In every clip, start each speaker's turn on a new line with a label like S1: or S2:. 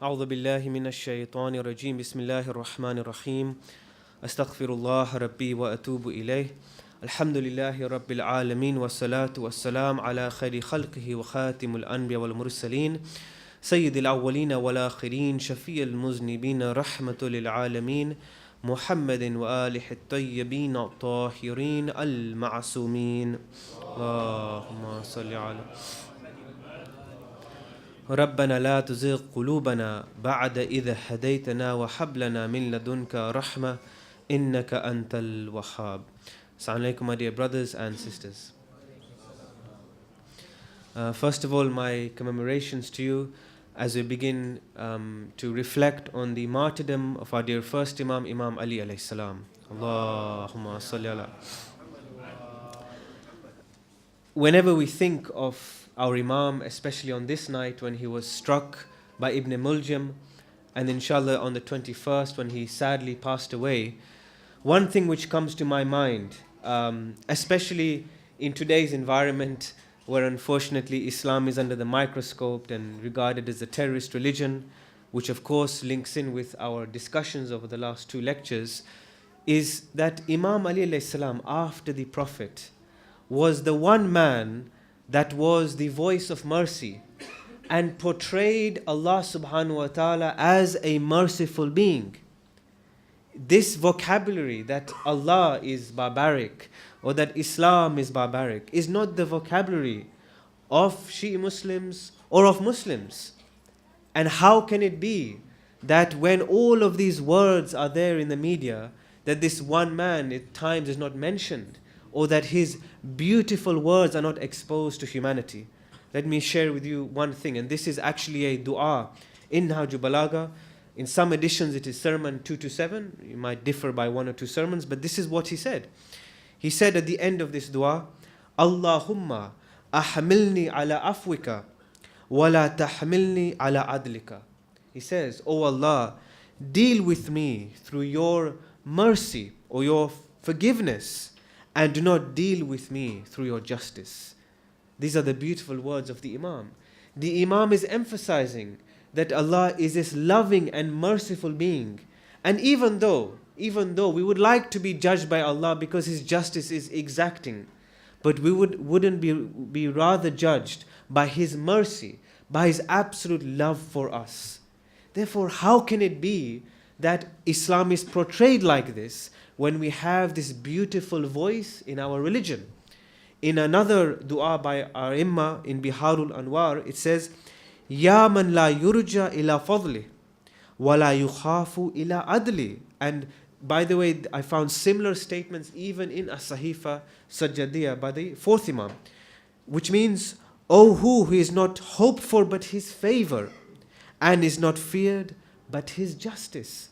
S1: أعوذ بالله من الشيطان الرجيم بسم الله الرحمن الرحيم أستغفر الله ربي وأتوب إليه الحمد لله رب العالمين والصلاة والسلام على خير خلقه وخاتم الأنبياء والمرسلين سيد الأولين والآخرين شفيع المذنبين رحمة للعالمين محمد وآله الطيبين الطاهرين المعصومين اللهم صل على ربنا لا تزغ قلوبنا بعد إذ هديتنا وهب لنا من لدنك رحمة إنك أنت الوهاب. Assalamu alaikum, my dear brothers and sisters. First of all, my commemorations to you as we begin to reflect on the martyrdom of our dear first Imam, Imam Ali alayhi salam. Allahumma salli ala. Whenever we think of our Imam, especially on this night when he was struck by Ibn Muljam, and inshallah on the 21st when he sadly passed away, one thing which comes to my mind, especially in today's environment where unfortunately Islam is under the microscope and regarded as a terrorist religion, which of course links in with our discussions over the last two lectures, is that Imam Ali alayhi salam, after the Prophet, was the one man that was the voice of mercy and portrayed Allah subhanahu wa ta'ala as a merciful being. This vocabulary that Allah is barbaric or that Islam is barbaric is not the vocabulary of Shia Muslims or of Muslims. And how can it be that when all of these words are there in the media, that this one man at times is not mentioned, or that his beautiful words are not exposed to humanity? Let me share with you one thing, and this is actually a dua in Nahjul Balagha. In some editions it is sermon 227, you might differ by one or two sermons, but this is what he said. He said at the end of this dua, Allahumma ahmilni ala afwika wa la tahmilni ala adlika. He says, Oh Allah, deal with me through your mercy or your forgiveness, and do not deal with me through your justice. These are the beautiful words of the Imam. The Imam is emphasizing that Allah is this loving and merciful being. And even though we would like to be judged by Allah because His justice is exacting, but we wouldn't be rather judged by His mercy, by His absolute love for us. Therefore, how can it be that Islam is portrayed like this when we have this beautiful voice in our religion? In another dua by our Imma in Biharul Anwar, it says, Ya man la yurja ila fadli wa la yukhafu ila adli. And by the way, I found similar statements even in As-Sahifa Sajjadiyah by the fourth Imam, which means, O who is not hoped for but His favor, and is not feared but His justice.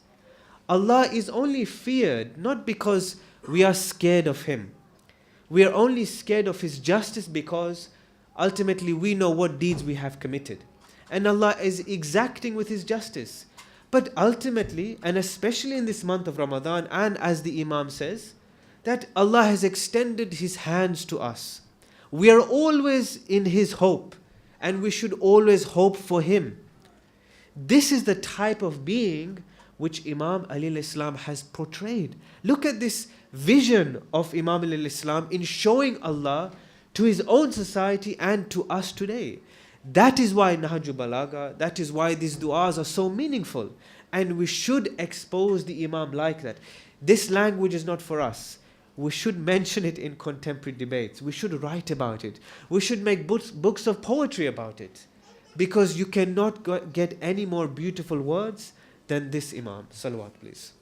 S1: Allah is only feared not because we are scared of Him. We are only scared of His justice because ultimately we know what deeds we have committed. And Allah is exacting with His justice. But ultimately, and especially in this month of Ramadan, and as the Imam says, that Allah has extended His hands to us. We are always in His hope, and we should always hope for Him. This is the type of being which Imam Ali al-Islam has portrayed. Look at this vision of Imam Ali al-Islam in showing Allah to his own society and to us today. That is why Nahjul Balagha, that is why these du'as are so meaningful. And we should expose the Imam like that. This language is not for us. We should mention it in contemporary debates. We should write about it. We should make books of poetry about it. Because you cannot get any more beautiful words than this Imam. Salawat, please.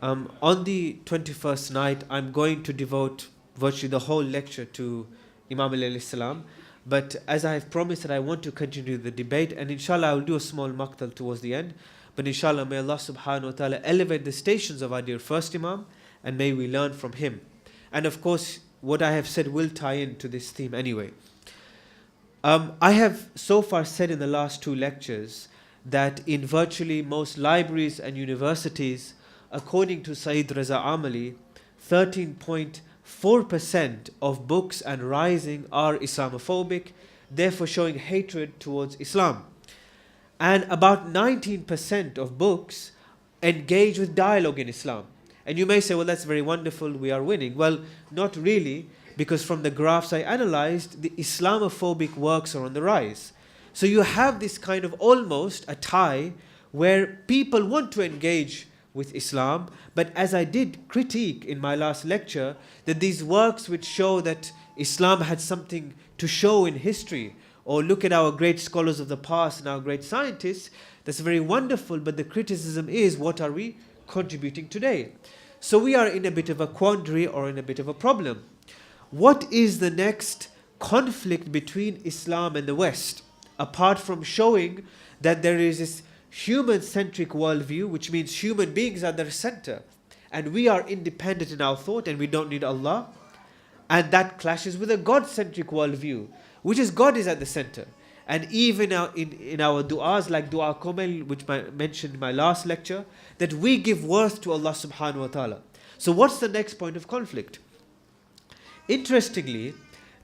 S1: On the 21st night, I'm going to devote virtually the whole lecture to Imam Ali alayhi salam. But as I have promised that I want to continue the debate, and inshallah I will do a small maqtal towards the end. But inshallah may Allah subhanahu wa ta'ala elevate the stations of our dear first Imam, and may we learn from him. And of course, what I have said will tie into this theme anyway. I have so far said in the last two lectures that in virtually most libraries and universities, according to Saeed Raza Amali, 13.4% of books and rising are Islamophobic, therefore showing hatred towards Islam. And about 19% of books engage with dialogue in Islam. And you may say, well, that's very wonderful, we are winning. Well, not really, because from the graphs I analyzed, the Islamophobic works are on the rise. So you have this kind of almost a tie where people want to engage with Islam, but as I did critique in my last lecture, that these works which show that Islam had something to show in history, or look at our great scholars of the past and our great scientists, that's very wonderful, but the criticism is, what are we contributing today? So we are in a bit of a quandary or in a bit of a problem. What is the next conflict between Islam and the West? Apart from showing that there is this human-centric worldview, which means human beings are the center, and we are independent in our thought and we don't need Allah, and that clashes with a God-centric worldview, which is God is at the center. And even in our du'as, like Dua Komel, which I mentioned in my last lecture, that we give worth to Allah subhanahu wa ta'ala. So what's the next point of conflict? Interestingly,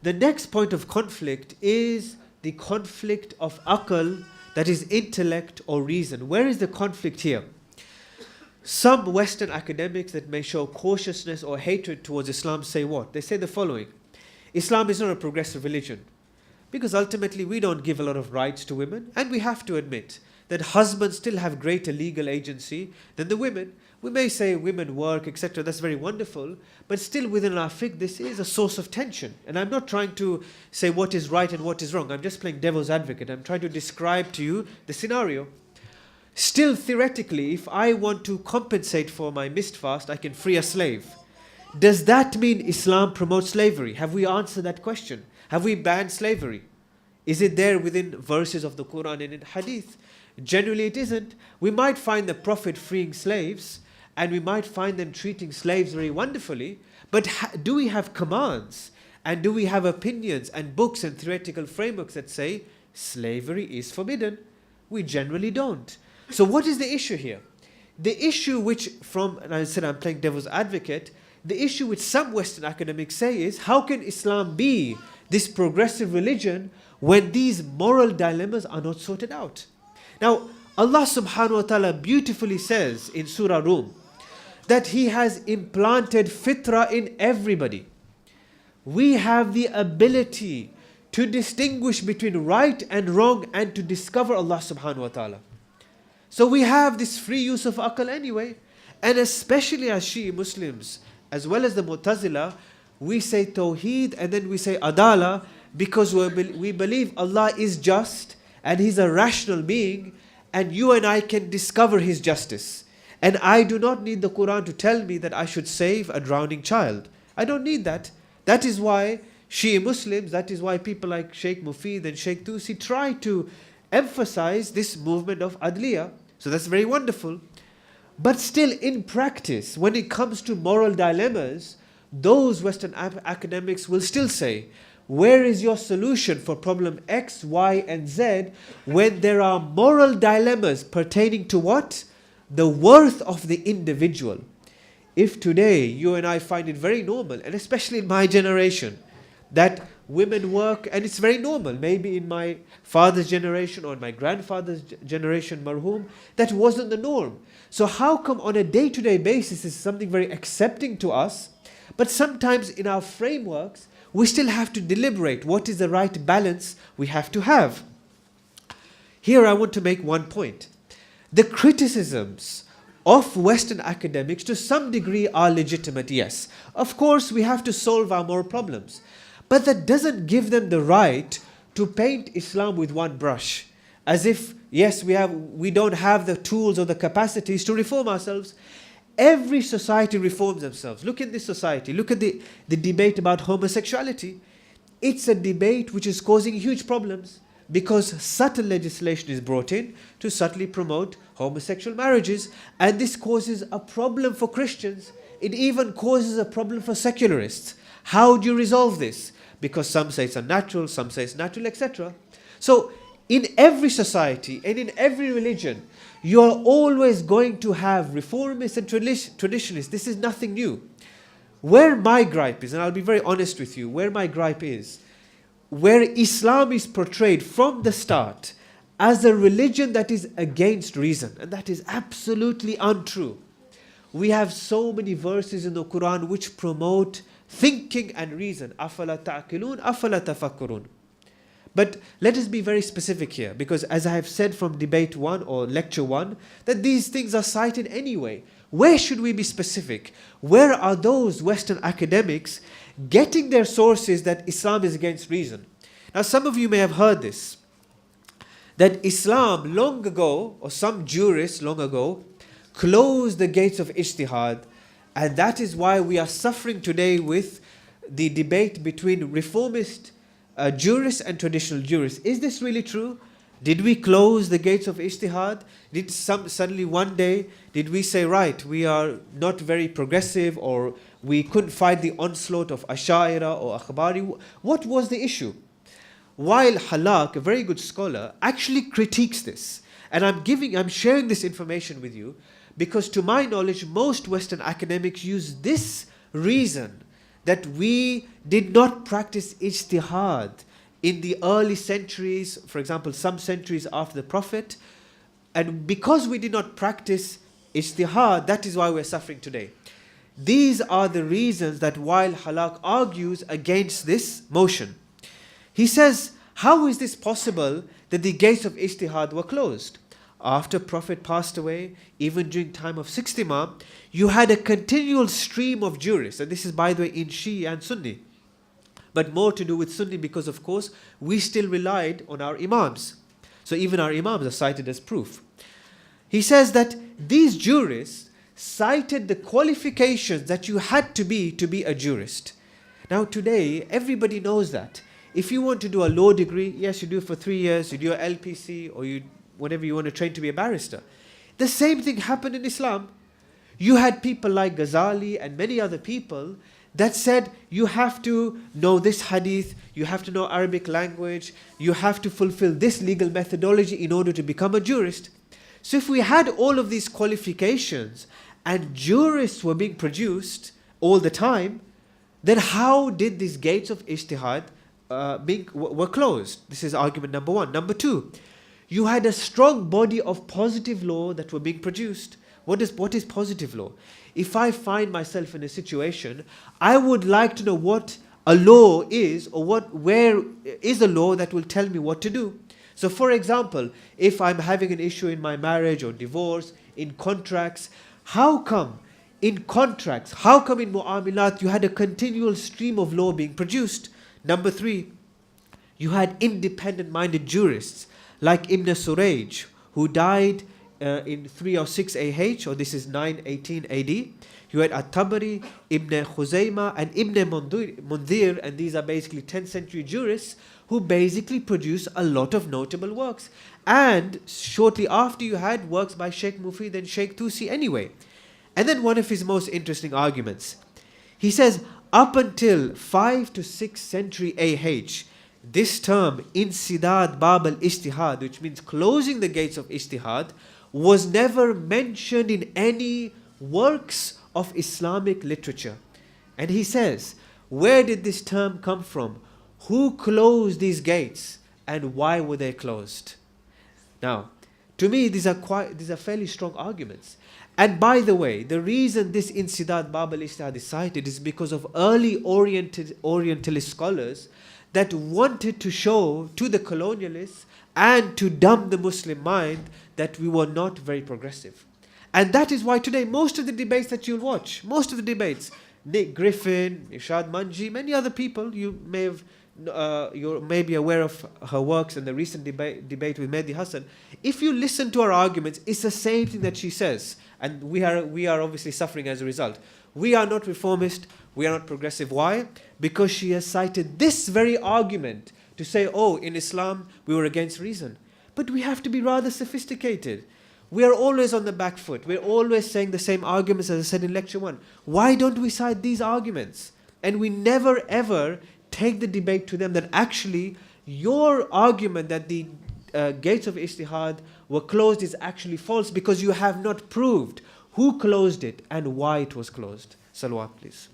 S1: the next point of conflict is the conflict of aql, that is intellect or reason. Where is the conflict here? Some Western academics that may show cautiousness or hatred towards Islam say what? They say the following: Islam is not a progressive religion, because ultimately we don't give a lot of rights to women, and we have to admit that husbands still have greater legal agency than the women. We may say women work, etc. That's very wonderful, but still within our fiqh, this is a source of tension. And I'm not trying to say what is right and what is wrong. I'm just playing devil's advocate. I'm trying to describe to you the scenario. Still, theoretically, if I want to compensate for my missed fast, I can free a slave. Does that mean Islam promotes slavery? Have we answered that question? Have we banned slavery? Is it there within verses of the Quran and in Hadith? Generally, it isn't. We might find the Prophet freeing slaves, and we might find them treating slaves very wonderfully, but do we have commands? And do we have opinions and books and theoretical frameworks that say slavery is forbidden? We generally don't. So what is the issue here? The issue which and I said I'm playing devil's advocate, the issue which some Western academics say is, how can Islam be this progressive religion when these moral dilemmas are not sorted out? Now, Allah subhanahu wa ta'ala beautifully says in Surah Rum that He has implanted fitrah in everybody. We have the ability to distinguish between right and wrong and to discover Allah subhanahu wa ta'ala. So we have this free use of aql anyway, and especially as Shia Muslims, as well as the Mu'tazila, we say Tawheed and then we say Adala, because we believe Allah is just and He's a rational being, and you and I can discover His justice. And I do not need the Quran to tell me that I should save a drowning child. I don't need that. That is why Shia Muslims, that is why people like Sheikh Mufid and Sheikh Tusi try to emphasize this movement of Adliya. So that's very wonderful. But still, in practice, when it comes to moral dilemmas, those Western academics will still say, where is your solution for problem X, Y, and Z when there are moral dilemmas pertaining to what? The worth of the individual. If today you and I find it very normal, and especially in my generation, that women work, and it's very normal, maybe in my father's generation or in my grandfather's generation, marhum, that wasn't the norm. So how come on a day-to-day basis it's something very accepting to us, but sometimes in our frameworks, we still have to deliberate what is the right balance we have to have. Here I want to make one point. The criticisms of Western academics to some degree are legitimate, yes. Of course, we have to solve our moral problems. But that doesn't give them the right to paint Islam with one brush. As if, yes, we don't have the tools or the capacities to reform ourselves. Every society reforms themselves. Look at this society. Look at the debate about homosexuality. It's a debate which is causing huge problems because subtle legislation is brought in to subtly promote homosexual marriages. And this causes a problem for Christians. It even causes a problem for secularists. How do you resolve this? Because some say it's unnatural, some say it's natural, etc. So in every society and in every religion, you're always going to have reformists and traditionalists. This is nothing new. Where my gripe is, and I'll be very honest with you, where my gripe is, where Islam is portrayed from the start as a religion that is against reason, and that is absolutely untrue. We have so many verses in the Quran which promote thinking and reason. أَفَلَا تَعْقِلُونَ أَفَلَا تَفَكُّرُونَ. But let us be very specific here, because as I have said from debate 1 or lecture 1, that these things are cited anyway. Where should we be specific? Where are those Western academics getting their sources that Islam is against reason? Now some of you may have heard this, that Islam long ago, or some jurists long ago, closed the gates of ijtihad, and that is why we are suffering today with the debate between reformist jurists and traditional jurists. Is this really true? Did we close the gates of ijtihad? Did suddenly one day, did we say, right, we are not very progressive, or we couldn't fight the onslaught of Ashaira or Akhbari? What was the issue? While Halak, a very good scholar, actually critiques this, and I'm sharing this information with you because to my knowledge, most Western academics use this reason that we did not practice ijtihad in the early centuries, for example, some centuries after the Prophet, and because we did not practice ijtihad, that is why we're suffering today. These are the reasons that while Halak argues against this motion. He says, how is this possible that the gates of ijtihad were closed? After Prophet passed away, even during time of sixth Imam, you had a continual stream of jurists, and this is by the way in Shia and Sunni, but more to do with Sunni because of course we still relied on our Imams. So even our Imams are cited as proof. He says that these jurists cited the qualifications that you had to be a jurist. Now today, everybody knows that. If you want to do a law degree, yes, you do it for 3 years, you do a LPC, or you whatever you want to train to be a barrister. The same thing happened in Islam. You had people like Ghazali and many other people that said you have to know this hadith, you have to know Arabic language, you have to fulfill this legal methodology in order to become a jurist. So if we had all of these qualifications and jurists were being produced all the time, then how did these gates of ijtihad were closed? This is argument number 1. Number 2, you had a strong body of positive law that were being produced. What is positive law? If I find myself in a situation, I would like to know what a law is, or where is a law that will tell me what to do. So for example, if I'm having an issue in my marriage or divorce, in contracts, how come in mu'amilat you had a continual stream of law being produced? Number 3, you had independent-minded jurists like Ibn Surayj, who died in 306 AH, or this is 918 AD. You had At-Tabari, Ibn Khuzaymah, and Ibn Mundhir, and these are basically 10th century jurists who basically produce a lot of notable works. And shortly after, you had works by Sheikh Mufid and Sheikh Tusi anyway. And then one of his most interesting arguments. He says, up until 5th to 6th century AH, this term, Insidad Bab al-Ijtihad, which means closing the gates of Ijtihad, was never mentioned in any works of Islamic literature. And he says, where did this term come from? Who closed these gates? And why were they closed? Now, to me, these are fairly strong arguments. And by the way, the reason this Insidad Bab al-Ijtihad is cited is because of early Orientalist scholars that wanted to show to the colonialists and to dumb the Muslim mind that we were not very progressive. And that is why today most of the debates that you'll watch, Nick Griffin, Ishad Manji, many other people, you may be aware of her works in the recent debate with Mehdi Hassan. If you listen to her arguments, it's the same thing that she says. And we are obviously suffering as a result. We are not reformist, we are not progressive. Why? Because she has cited this very argument to say, oh, in Islam, we were against reason. But we have to be rather sophisticated. We are always on the back foot. We're always saying the same arguments as I said in lecture 1. Why don't we cite these arguments? And we never ever take the debate to them that actually your argument that the gates of ijtihad were closed is actually false because you have not proved who closed it and why it was closed. Salawat, please.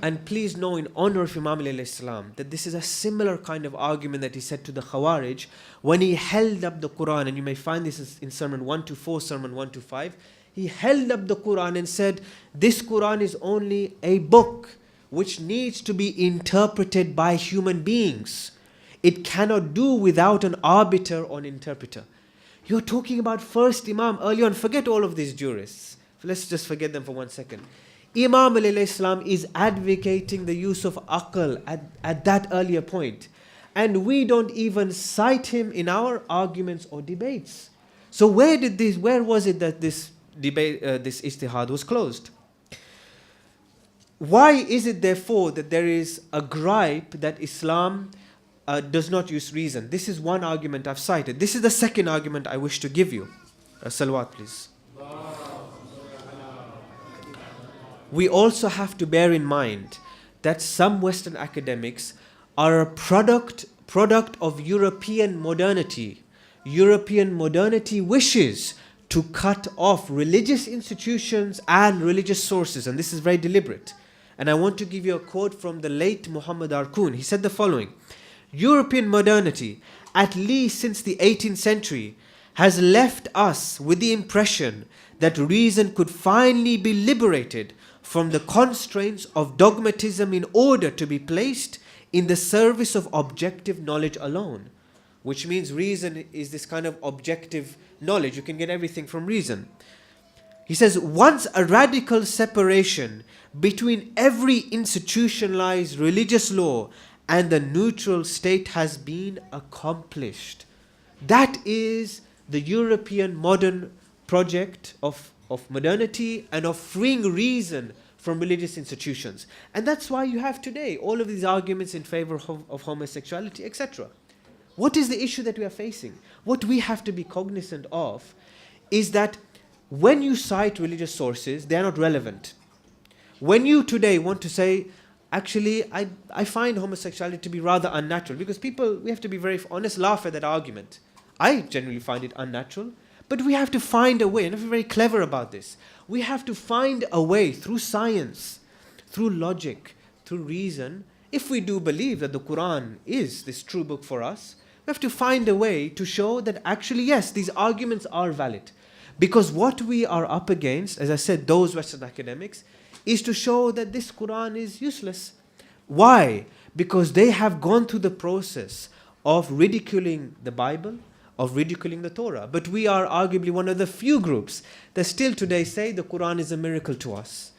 S1: And please know, in honor of Imam alayhi salam, that this is a similar kind of argument that he said to the Khawarij when he held up the Quran, and you may find this in Sermon 1 to 4, Sermon 1 to 5. He held up the Quran and said, this Quran is only a book which needs to be interpreted by human beings. It cannot do without an arbiter or an interpreter. You're talking about first Imam early on. Forget all of these jurists. Let's just forget them for 1 second. Imam alayhi salam is advocating the use of aql at that earlier point. And we don't even cite him in our arguments or debates. So where was it that this debate, this ijtihad was closed? Why is it therefore that there is a gripe that Islam does not use reason? This is one argument I've cited. This is the second argument I wish to give you. Salawat, please. We also have to bear in mind that some Western academics are a product of European modernity. European modernity wishes to cut off religious institutions and religious sources, and this is very deliberate. And I want to give you a quote from the late Muhammad Arkoon. He said the following: European modernity, at least since the 18th century, has left us with the impression that reason could finally be liberated from the constraints of dogmatism in order to be placed in the service of objective knowledge alone. Which means reason is this kind of objective knowledge. You can get everything from reason. He says, once a radical separation between every institutionalized religious law and the neutral state has been accomplished. That is the European modern project of modernity and of freeing reason from religious institutions. And that's why you have today all of these arguments in favor of homosexuality, etc. What is the issue that we are facing? What we have to be cognizant of is that when you cite religious sources, they are not relevant. When you today want to say, actually, I find homosexuality to be rather unnatural, because people, we have to be very honest, laugh at that argument. I generally find it unnatural, but we have to find a way, and I'm very clever about this. We have to find a way through science, through logic, through reason. If we do believe that the Quran is this true book for us, we have to find a way to show that actually, yes, these arguments are valid. Because what we are up against, as I said, those Western academics, is to show that this Quran is useless. Why? Because they have gone through the process of ridiculing the Bible, of ridiculing the Torah. But we are arguably one of the few groups that still today say the Quran is a miracle to us.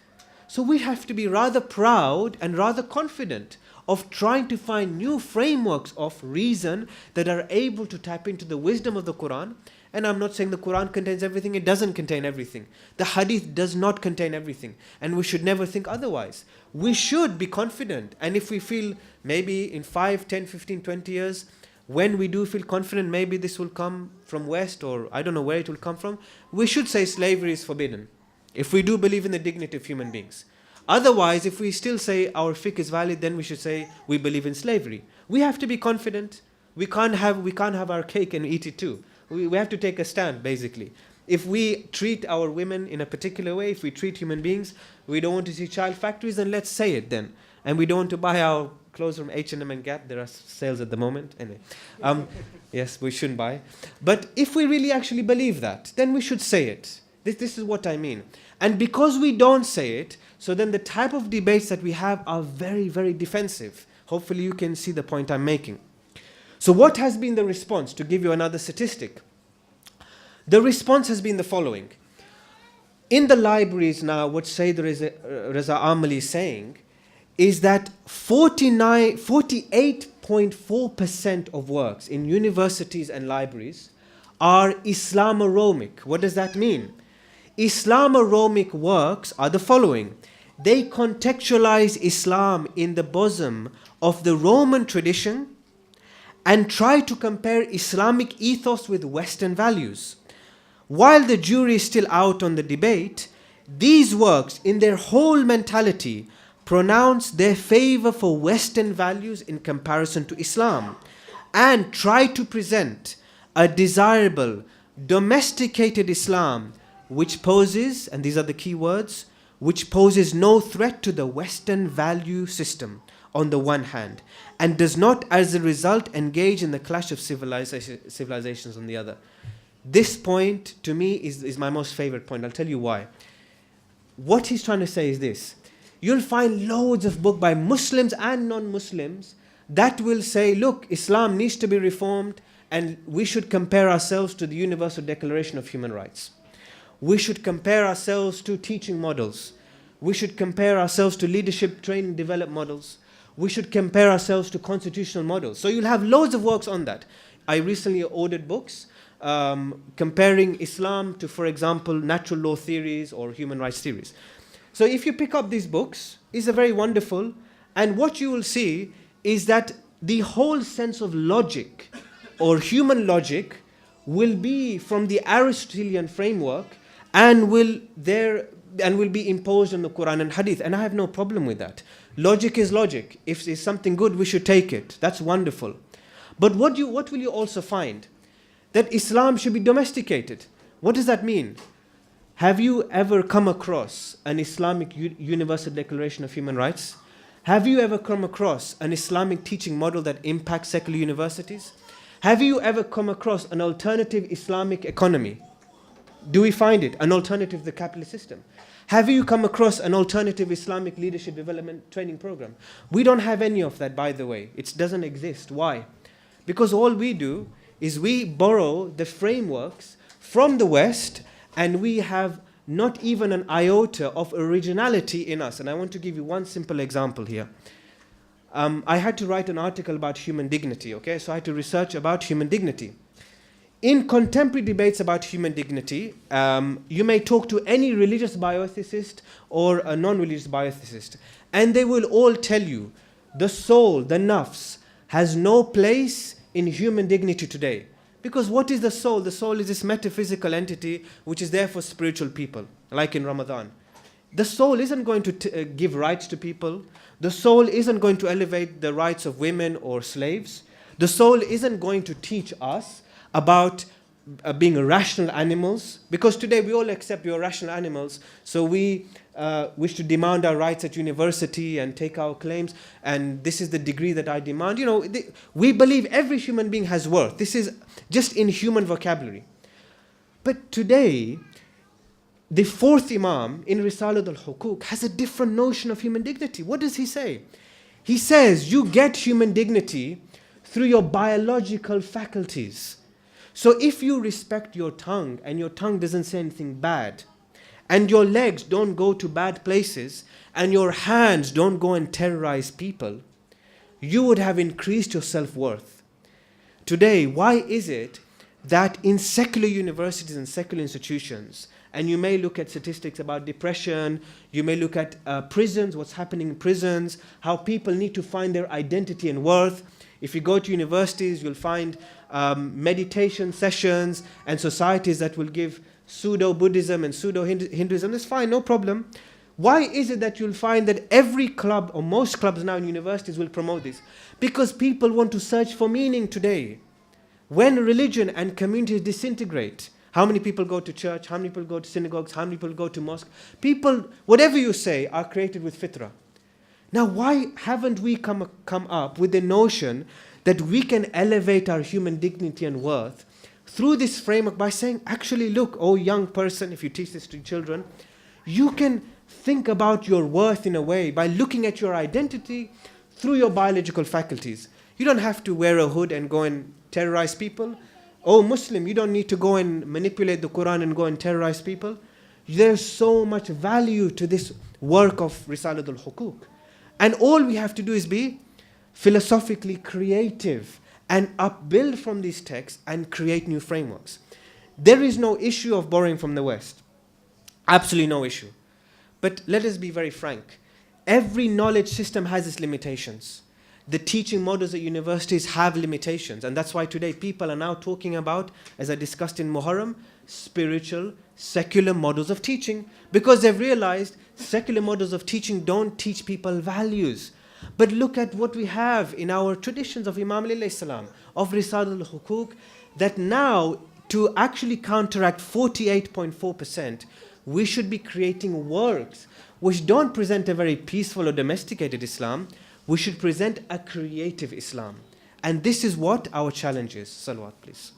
S1: So we have to be rather proud and rather confident of trying to find new frameworks of reason that are able to tap into the wisdom of the Quran. And I'm not saying the Quran contains everything. It doesn't contain everything. The Hadith does not contain everything. And we should never think otherwise. We should be confident. And if we feel maybe in 5, 10, 15, 20 years, when we do feel confident, maybe this will come from West, or I don't know where it will come from, we should say slavery is forbidden. If we do believe in the dignity of human beings. Otherwise, if we still say our fiqh is valid, then we should say we believe in slavery. We have to be confident. We can't have our cake and eat it too. We have to take a stand, basically. If we treat our women in a particular way, if we treat human beings, we don't want to see child factories, then let's say it then. And we don't want to buy our clothes from H&M and Gap. There are sales at the moment. Anyway, yes, we shouldn't buy. But if we really actually believe that, then we should say it. This is what I mean. And because we don't say it, so then the type of debates that we have are very, very defensive. Hopefully you can see the point I'm making. So what has been the response? To give you another statistic. The response has been the following. In the libraries now, what Sayyid Reza Amali is saying is that 48.4% of works in universities and libraries are Islamoromic. What does that mean? Islamoromic works are the following. They contextualize Islam in the bosom of the Roman tradition and try to compare Islamic ethos with Western values. While the jury is still out on the debate, these works, in their whole mentality, pronounce their favor for Western values in comparison to Islam and try to present a desirable, domesticated Islam which poses, and these are the key words, which poses no threat to the Western value system on the one hand, and does not as a result engage in the clash of civilizations on the other. This point to me is my most favorite point. I'll tell you why. What he's trying to say is this: you'll find loads of books by Muslims and non-Muslims that will say, look, Islam needs to be reformed and we should compare ourselves to the Universal Declaration of Human Rights. We should compare ourselves to teaching models. We should compare ourselves to leadership training develop models. We should compare ourselves to constitutional models. So you'll have loads of works on that. I recently ordered books comparing Islam to, for example, natural law theories or human rights theories. So if you pick up these books, it's a very wonderful, and what you will see is that the whole sense of logic or human logic will be from the Aristotelian framework and will be imposed on the Quran and Hadith. And I have no problem with that. Logic is logic. If it's something good, we should take it. That's wonderful. But what will you also find? That Islam should be domesticated. What does that mean? Have you ever come across an Islamic Universal Declaration of Human Rights? Have you ever come across an Islamic teaching model that impacts secular universities? Have you ever come across an alternative Islamic economy? Do we find it? An alternative to the capitalist system? Have you come across an alternative Islamic leadership development training program? We don't have any of that, by the way. It doesn't exist. Why? Because all we do is we borrow the frameworks from the West, and we have not even an iota of originality in us. And I want to give you one simple example here. I had to write an article about human dignity, okay? So I had to research about human dignity. In contemporary debates about human dignity, you may talk to any religious bioethicist or a non-religious bioethicist, and they will all tell you the soul, the nafs, has no place in human dignity today. Because what is the soul? The soul is this metaphysical entity which is there for spiritual people, like in Ramadan. The soul isn't going to give rights to people. The soul isn't going to elevate the rights of women or slaves. The soul isn't going to teach us about being rational animals, because today we all accept we are rational animals, so we wish to demand our rights at university and take our claims, and this is the degree that I demand. You know, we believe every human being has worth. This is just in human vocabulary. But today, the fourth Imam in Risalat al-Hukuk has a different notion of human dignity. What does he say? He says you get human dignity through your biological faculties. So if you respect your tongue and your tongue doesn't say anything bad, and your legs don't go to bad places, and your hands don't go and terrorize people, you would have increased your self-worth. Today, why is it that in secular universities and secular institutions, and you may look at statistics about depression, you may look at prisons, what's happening in prisons, how people need to find their identity and worth. If you go to universities, you'll find meditation sessions and societies that will give pseudo-Buddhism and pseudo-Hinduism. That's fine, no problem. Why is it that you'll find that every club, or most clubs now in universities, will promote this? Because people want to search for meaning today. When religion and communities disintegrate, how many people go to church? How many people go to synagogues? How many people go to mosque? People, whatever you say, are created with fitrah. Now, why haven't we come up with the notion that we can elevate our human dignity and worth through this framework by saying, actually, look, oh young person, if you teach this to children, you can think about your worth in a way by looking at your identity through your biological faculties. You don't have to wear a hood and go and terrorize people. Oh, Muslim, you don't need to go and manipulate the Quran and go and terrorize people. There's so much value to this work of Risalat al-Hukuk. And all we have to do is be philosophically creative and upbuild from these texts and create new frameworks. There is no issue of borrowing from the West. Absolutely no issue. But let us be very frank. Every knowledge system has its limitations. The teaching models at universities have limitations. And that's why today people are now talking about, as I discussed in Muharram, spiritual, secular models of teaching. Because they've realized secular models of teaching don't teach people values. But look at what we have in our traditions of Imam alayhi salam, of Risalat al-Hukuk, that now to actually counteract 48.4%, We should be creating works which don't present a very peaceful or domesticated Islam. We should present a creative Islam. And this is what our challenge is. Salawat, please.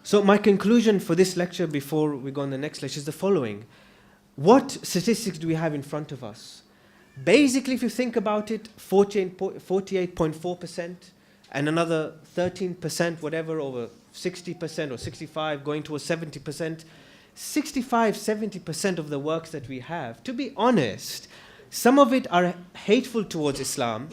S1: So my conclusion for this lecture before we go on the next lecture is the following. What statistics do we have in front of us? Basically, if you think about it, 48.4% and another 13%, whatever, over 60% or 65, going towards 70%, 65-70% of the works that we have, to be honest, some of it are hateful towards Islam,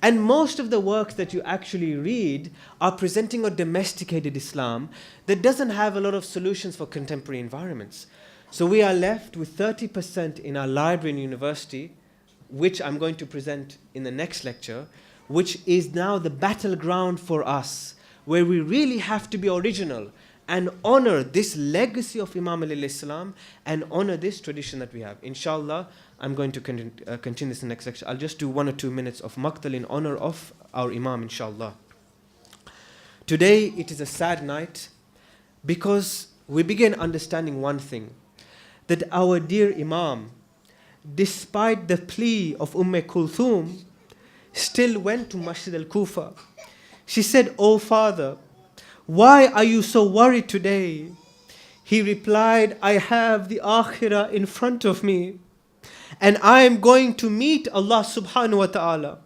S1: and most of the works that you actually read are presenting a domesticated Islam that doesn't have a lot of solutions for contemporary environments. So we are left with 30% in our library and university, which I'm going to present in the next lecture, which is now the battleground for us, where we really have to be original and honor this legacy of Imam alayhi salam and honor this tradition that we have. Inshallah, I'm going to continue this in the next lecture. I'll just do 1 or 2 minutes of maqtal in honor of our Imam, inshallah. Today, it is a sad night because we begin understanding one thing, that our dear Imam, despite the plea of Kulthum, still went to Masjid al-Kufa. She said, "Oh Father, why are you so worried today?" He replied, "I have the akhirah in front of me, and I am going to meet Allah subhanahu wa ta'ala."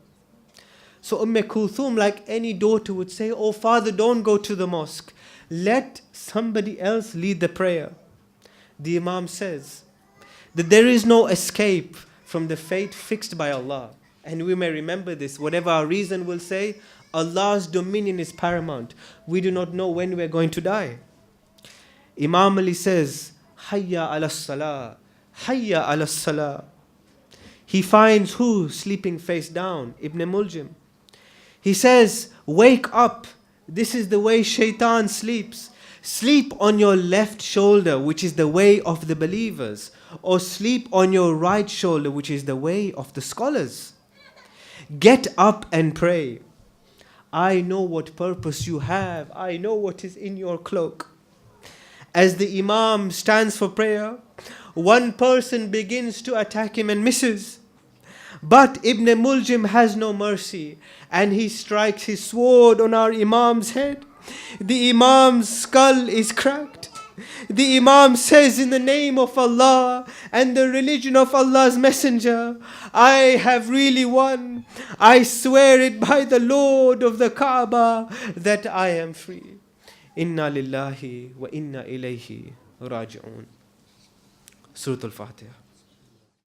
S1: So Kulthum, like any daughter, would say, "Oh Father, don't go to the mosque. Let somebody else lead the prayer." The Imam says that there is no escape from the fate fixed by Allah. And we may remember this, whatever our reason will say, Allah's dominion is paramount. We do not know when we are going to die. Imam Ali says, "Hayya ala salah, hayya ala salah." He finds who sleeping face down? Ibn Muljim. He says, "Wake up. This is the way shaitan sleeps. Sleep on your left shoulder, which is the way of the believers, or sleep on your right shoulder, which is the way of the scholars. Get up and pray. I know what purpose you have. I know what is in your cloak." As the Imam stands for prayer, one person begins to attack him and misses. But Ibn Muljim has no mercy, and he strikes his sword on our Imam's head. The Imam's skull is cracked. The Imam says, "In the name of Allah and the religion of Allah's Messenger, I have really won. I swear it by the Lord of the Kaaba that I am free. Inna lillahi wa inna ilayhi raji'un." Surah Al-Fatiha.